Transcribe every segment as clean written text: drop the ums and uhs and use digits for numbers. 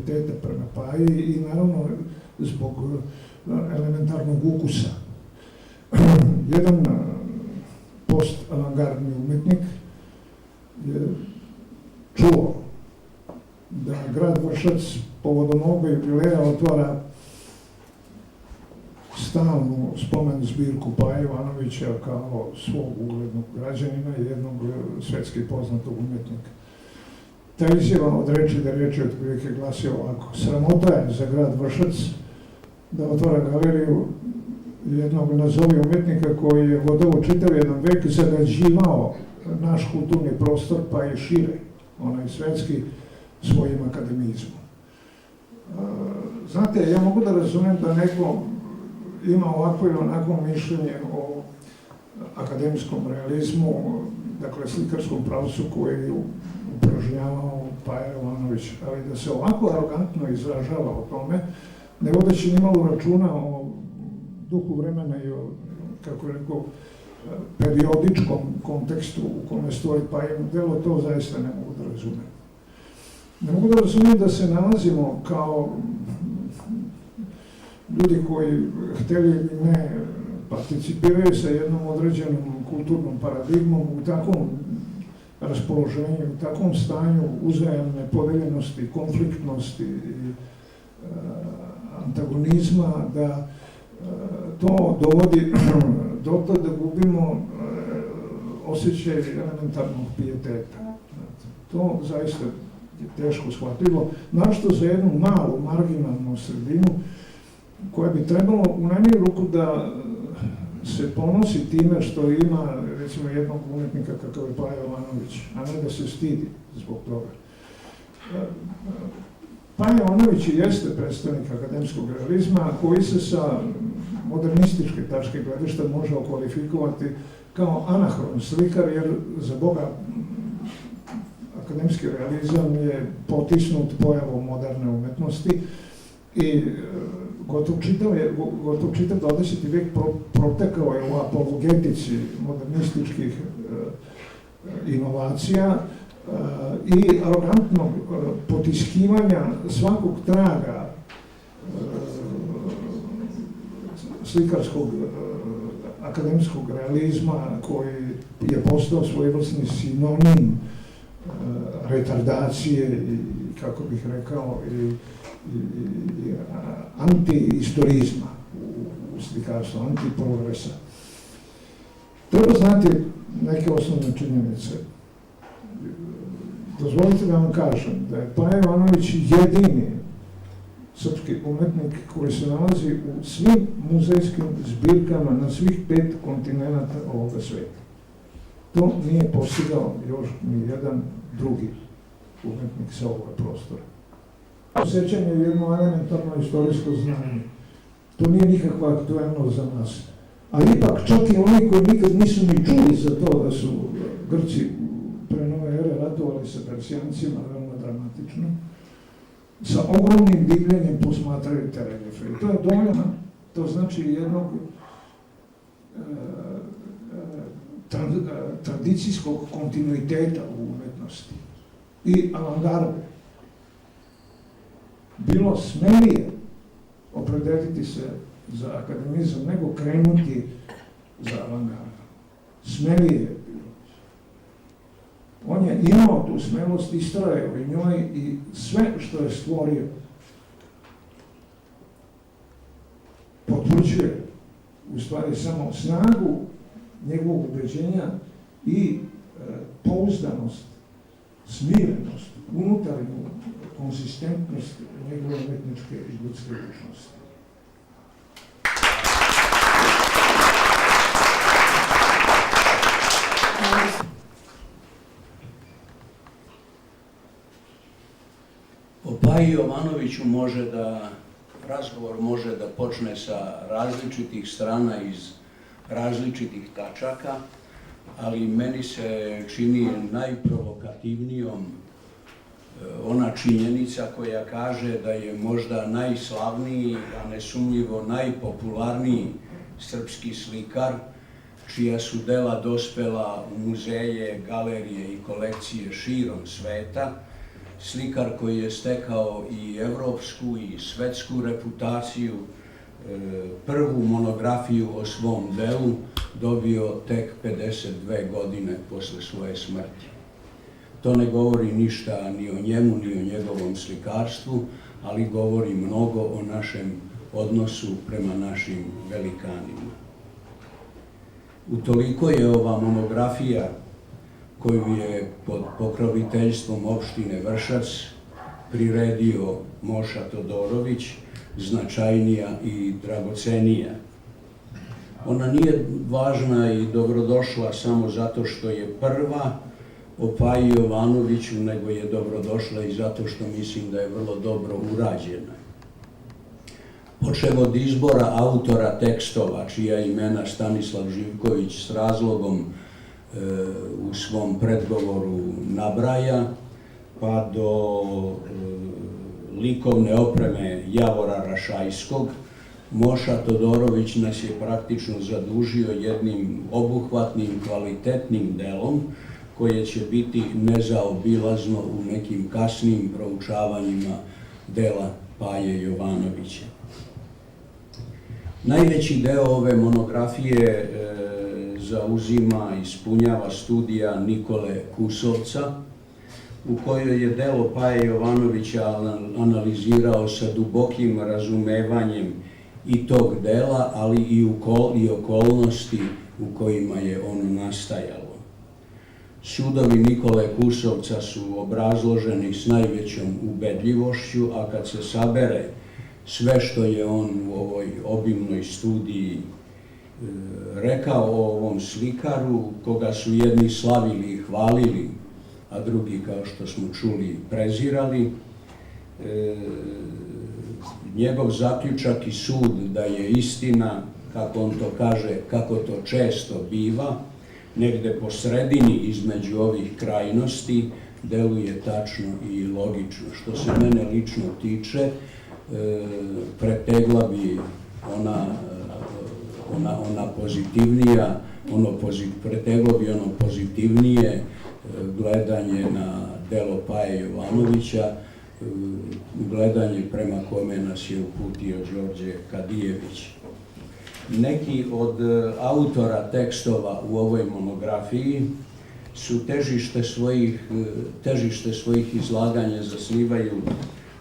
pijeteta prema Paji i naravno zbog elementarnog ukusa. Jedan post-avangardni umetnik je čuo da grad Vršac povodom ovoga jubileja otvara stalnu spomen zbirku Paje Ivanovića kao svog uglednog građanina i jednog svetski poznatog umetnika. Ta izjava od reči do reči otprilike glasi ovako: sramota je za grad Vršac da otvara galeriju jednog nazovi umetnika koji je gotovo čitav jedan vek zagađivao naš kulturni prostor, pa i šire, onaj svetski, svojim akademizmom. Znate, ja mogu da razumem da neko ima ovako ili onako mišljenje o akademskom realizmu, dakle slikarskom pravcu koji je upražnjavao Paja Jovanović, ali da se ovako arogantno izražava o tome, ne vodeći nimalo računa o duhu vremena i o, kako je rekao, periodičkom kontekstu u kome stoji Pajino delo, to zaista ne mogu da razumem. Ne mogu da razumem da se nalazimo kao ljudi koji, hteli ili ne, participiraju sa jednom određenom kulturnom paradigmom u takvom raspoloženju, u takvom stanju uzajamne podeljenosti, konfliktnosti i antagonizma, da to dovodi do toga da gubimo osjećaj elementarnog pijeteta. To zaista je teško shvatljivo, naročito za jednu malu, marginalnu sredinu koja bi trebalo u najmanju ruku da se ponosi time što ima, recimo, jednog umetnika kakav je Paja Jovanović, a ne da se stidi zbog toga. Paja Jovanović jeste predstavnik akademskog realizma koji se sa modernističke tačke gledišta može okvalifikovati kao anahron slikar, jer za Boga akademski realizam je potisnut pojavom moderne umetnosti i gotov čitav 20. vek protekao je u apologetici modernističkih inovacija i arogantnog potiskivanja svakog traga slikarskog akademskog realizma koji je postao svojevrsni sinonim retardacije i, kako bih rekao, i anti-istorizma u slikarstvu, anti-progresa. Treba znati neke osnovne činjenice. Dozvolite da vam kažem da je Paja Jovanović jedini srpski umetnik koji se nalazi u svim muzejskim zbirkama na svih 5 kontinenta ovoga sveta. To nije postigao još ni jedan drugi umetnik sa ovoga prostora. Osjećanje je jedno elementarno istorijsko znanje. To nije nikakva aktuelnost za nas. A ipak, čak i oni koji nikad nisu ni čuli za to da su Grci pre nove ere ratovali sa Persijancima, veoma dramatično, sa ogromnim divljenjem posmatraju te reljefe. I to je dovoljno, to znači jednog tradicijskog kontinuiteta u umetnosti i avangarde. Bilo smelije opredeliti se za akademizam nego krenuti za avangardu. Smelije je bilo. On je imao tu smelost, istrajao u njoj i sve što je stvorio potvrđuje u stvari samo snagu njegovog ubeđenja i pouzdanost, smirenost, unutarnju konsistentnost njegove umetničke i ljudske ličnosti. O Paji Jovanoviću razgovor može da počne sa različitih strana iz različitih tačaka, ali meni se čini najprovokativnijom ona činjenica koja kaže da je možda najslavniji, a nesumnjivo najpopularniji srpski slikar, čija su dela dospela u muzeje, galerije i kolekcije širom sveta, slikar koji je stekao i evropsku i svetsku reputaciju, prvu monografiju o svom delu dobio tek 52 godine posle svoje smrti. To ne govori ništa ni o njemu, ni o njegovom slikarstvu, ali govori mnogo o našem odnosu prema našim velikanima. Utoliko je ova monografija koju je pod pokroviteljstvom opštine Vršac priredio Moša Todorović značajnija i dragocenija. Ona nije važna i dobrodošla samo zato što je prva o Paji Jovanoviću, nego je dobrodošla i zato što mislim da je vrlo dobro urađena. Počev od izbora autora tekstova, čija imena Stanislav Živković s razlogom u svom predgovoru nabraja, pa do likovne opreme Javora Rašajskog, Moša Todorović nas je praktično zadužio jednim obuhvatnim, kvalitetnim delom koje će biti nezaobilazno u nekim kasnijim proučavanjima dela Paje Jovanovića. Najveći deo ove monografije zauzima i ispunjava studija Nikole Kusovca, u kojoj je delo Paje Jovanovića analizirao sa dubokim razumevanjem i tog dela, ali i okolnosti u kojima je ono nastajalo. Sudovi Nikole Kusovca su obrazloženi s najvećom ubedljivošću, a kad se sabere sve što je on u ovoj obimnoj studiji rekao o ovom slikaru, koga su jedni slavili i hvalili, a drugi, kao što smo čuli, prezirali, njegov zaključak i sud da je istina, kako on to kaže, kako to često biva, negde po sredini između ovih krajnosti, deluje tačno i logično. Što se mene lično tiče, pretegla bi ona pozitivnija, preteglo bi ono pozitivnije gledanje na delo Paje Jovanovića, gledanje prema kome nas je uputio Đorđe Kadijević. Neki od autora tekstova u ovoj monografiji su težište svojih izlaganja zasnivaju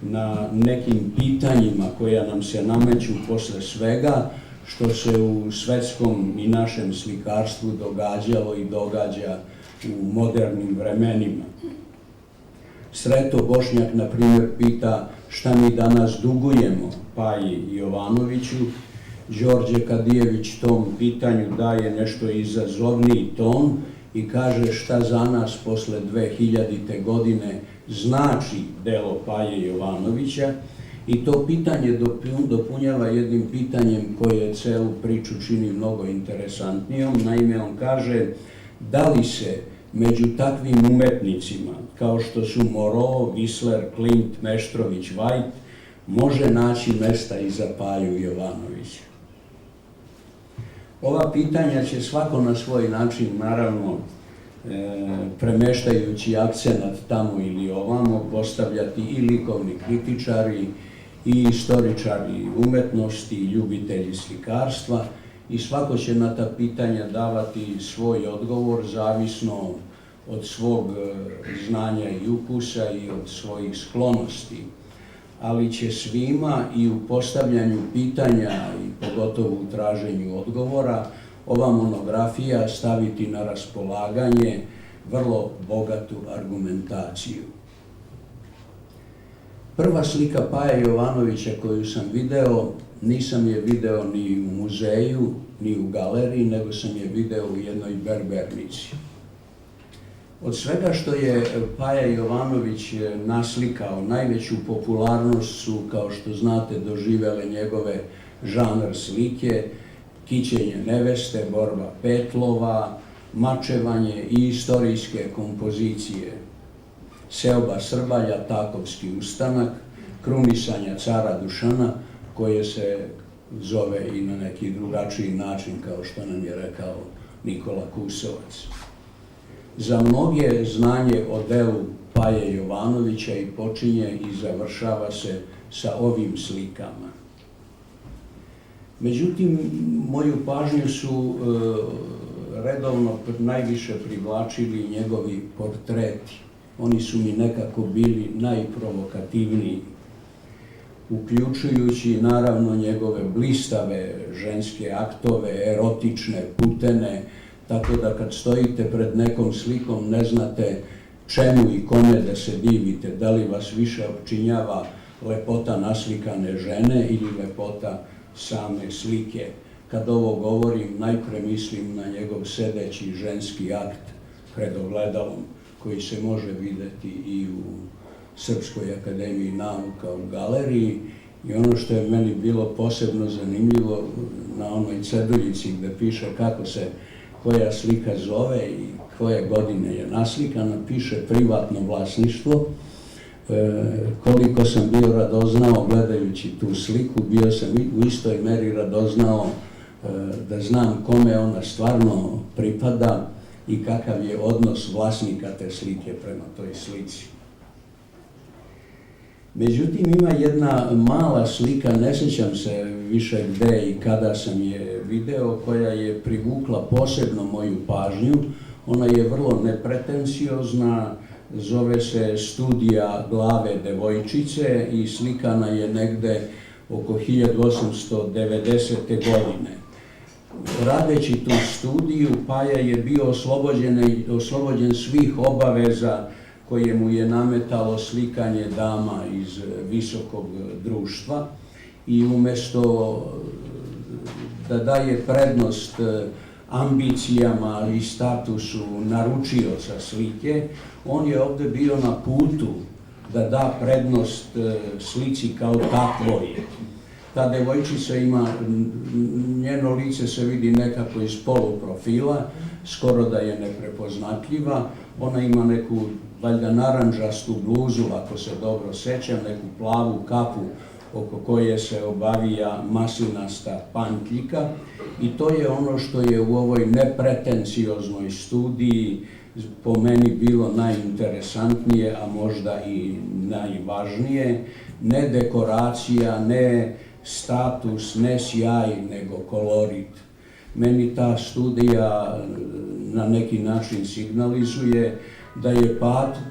na nekim pitanjima koja nam se nameću posle svega što se u svetskom i našem slikarstvu događalo i događa u modernim vremenima. Sreto Bošnjak, na primjer, pita šta mi danas dugujemo Paji Jovanoviću. Đorđe Kadijević tom pitanju daje nešto izazovniji ton i kaže šta za nas posle 2000. godine znači delo Paje Jovanovića, i to pitanje dopunjava jednim pitanjem koje celu priču čini mnogo interesantnijom. Naime, on kaže da li se među takvim umetnicima kao što su Moreau, Whistler, Klimt, Meštrović, White može naći mesta i za Paju Jovanovića. Ova pitanja će svako na svoj način, naravno, premeštajući akcenat tamo ili ovamo, postavljati i likovni kritičari, i istoričari umetnosti, i ljubitelji slikarstva, i svako će na ta pitanja davati svoj odgovor, zavisno od svog znanja i ukusa i od svojih sklonosti. Ali će svima i u postavljanju pitanja i pogotovo u traženju odgovora ova monografija staviti na raspolaganje vrlo bogatu argumentaciju. Prva slika Paje Jovanovića koju sam video, nisam je video ni u muzeju, ni u galeriji, nego sam je video u jednoj berbernici. Od svega što je Paja Jovanović naslikao, najveću popularnost su, kao što znate, doživele njegove žanr slike, Kićenje neveste, Borba petlova, Mačevanje i istorijske kompozicije, Seoba Srbalja, Takovski ustanak, Krunisanja cara Dušana, koje se zove i na neki drugačiji način, kao što nam je rekao Nikola Kusovac. Za mnoge znanje o delu Paje Jovanovića i počinje i završava se sa ovim slikama. Međutim, moju pažnju su redovno najviše privlačili njegovi portreti. Oni su mi nekako bili najprovokativniji, uključujući naravno njegove blistave ženske aktove, erotične, putene, tako da kad stojite pred nekom slikom ne znate čemu i kome da se divite, da li vas više opčinjava lepota naslikane žene ili lepota same slike. Kad ovo govorim, najpre mislim na njegov sedeći ženski akt pred ogledalom, koji se može videti i u Srpskoj akademiji nauka u galeriji. I ono što je meni bilo posebno zanimljivo, na onoj ceduljici gde piše kako se koja slika zove i koje godine je naslikana, piše privatno vlasništvo. Koliko sam bio radoznao gledajući tu sliku, bio sam u istoj meri radoznao da znam kome ona stvarno pripada i kakav je odnos vlasnika te slike prema toj slici. Međutim, ima jedna mala slika, ne sjećam se više gde i kada sam je video, koja je privukla posebno moju pažnju. Ona je vrlo nepretenciozna, zove se Studija glave devojčice i slikana je negde oko 1890. godine. Radeći tu studiju, Paja je bio oslobođen svih obaveza koje mu je nametalo slikanje dama iz visokog društva i umesto da daje prednost ambicijama i statusu naručioca slike, on je ovde bio na putu da da prednost slici kao takvoj. Ta devojčica ima, njeno lice se vidi nekako iz poluprofila, skoro da je neprepoznatljiva. Ona ima neku, valjda naranđastu bluzu, ako se dobro sećam, neku plavu kapu oko koje se obavija maslinasta pantljika. I to je ono što je u ovoj nepretencioznoj studiji po meni bilo najinteresantnije, a možda i najvažnije. Ne dekoracija, ne status, ne sjaj, nego kolorit. Meni ta studija na neki način signalizuje da je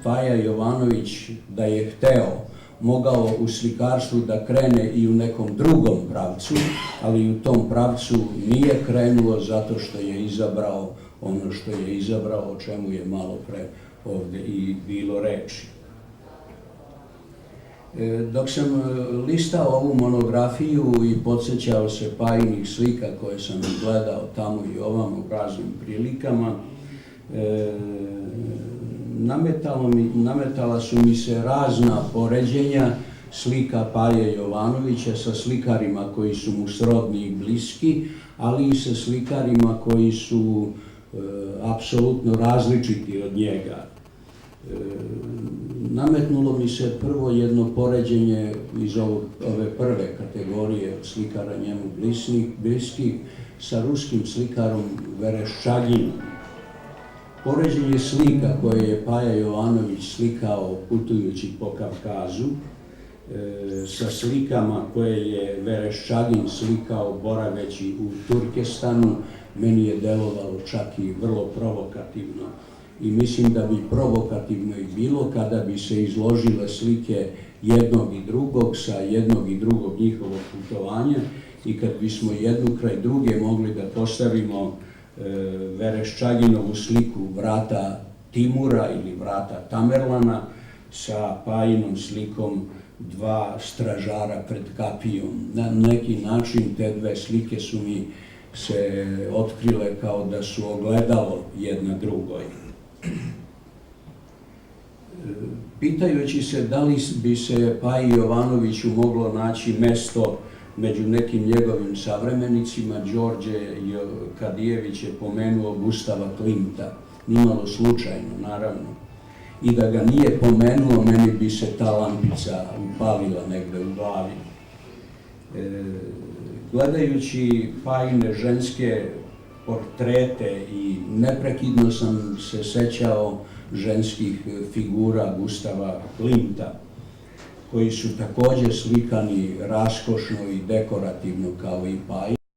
Paja Jovanović, da je hteo, mogao u slikarstvu da krene i u nekom drugom pravcu, ali u tom pravcu nije krenuo zato što je izabrao ono što je izabrao, o čemu je malo pre ovde i bilo reči. Dok sam listao ovu monografiju i podsjećao se Pajinih slika koje sam gledao tamo i ovamo u raznim prilikama, nametala su mi se razna poređenja slika Paje Jovanovića sa slikarima koji su mu srodni i bliski, ali i sa slikarima koji su apsolutno različiti od njega. Nametnulo mi se prvo jedno poređenje iz ove prve kategorije slikara njemu bliskih sa ruskim slikarom Vereščaginom. Poređenje slika koje je Paja Jovanović slikao putujući po Kavkazu sa slikama koje je Vereščagin slikao boraveći u Turkestanu, meni je delovalo čak i vrlo provokativno. I mislim da bi provokativno i bilo kada bi se izložile slike jednog i drugog sa jednog i drugog njihovog putovanja i kad bismo jednu kraj druge mogli da postavimo Vereščaginovu sliku vrata Timura ili vrata Tamerlana sa Pajinom slikom dva stražara pred kapijom. Na neki način te dve slike su mi se otkrile kao da su ogledalo jedna drugoj. Pitajući se da li bi se Paji Jovanoviću moglo naći mesto među nekim njegovim savremenicima, Đorđe Kadijević je pomenuo Gustava Klimta, nimalo slučajno, naravno. I da ga nije pomenuo, meni bi se ta lampica upalila negde u glavi. Gledajući Pajine ženske portrete i neprekidno sam se sećao ženskih figura Gustava Klimta, koji su također slikani raskošno i dekorativno kao i Pajin.